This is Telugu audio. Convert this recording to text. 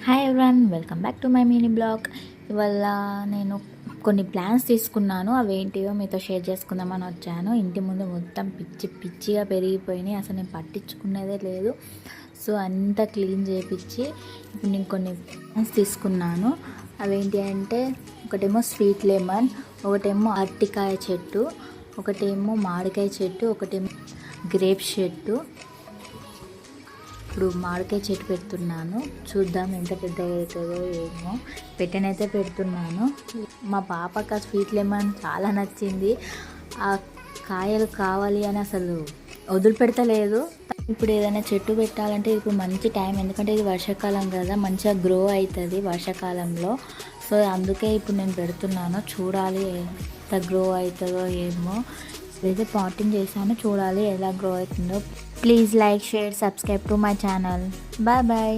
Hi everyone, welcome back to my mini blog. ఇవాళ నేను కొన్ని ప్లాన్స్ తీసుకున్నాను. అవి ఏంటివో మీతో షేర్ చేసుకుందామని వచ్చాను. ఇంటి ముందు మొత్తం పిచ్చి పిచ్చిగా పెరిగిపోయినాయి, అసలు నేను పట్టించుకునేదే లేదు. సో అంతా క్లీన్ చేయించి ఇప్పుడు నేను కొన్ని ప్లాన్స్ తీసుకున్నాను. అవేంటి అంటే, ఒకటేమో స్వీట్ లెమన్, ఒకటేమో అరటికాయ చెట్టు, ఒకటేమో మామిడికాయ చెట్టు, ఒకటేమో గ్రేప్ చెట్టు. ఇప్పుడు మామిడికాయ చెట్టు పెడుతున్నాను, చూద్దాం ఎంత పెద్దగా అవుతుందో ఏమో. పెట్టనైతే పెడుతున్నాను. మా పాపకు ఆ స్వీట్ లెమన్ చాలా నచ్చింది. ఆ కాయలు కావాలి అని అసలు వదిలిపెడతలేదు. ఇప్పుడు ఏదైనా చెట్టు పెట్టాలంటే ఇప్పుడు మంచి టైం, ఎందుకంటే ఇది వర్షాకాలం కదా, మంచిగా గ్రో అవుతుంది వర్షాకాలంలో. సో అందుకే ఇప్పుడు నేను పెడుతున్నాను. చూడాలి ఎంత గ్రో అవుతుందో ఏమో. ఇదైతే పాటింగ్ చేశాను, చూడాలి ఎలా గ్రో అవుతుందో. Please like, share, subscribe to my channel. Bye bye.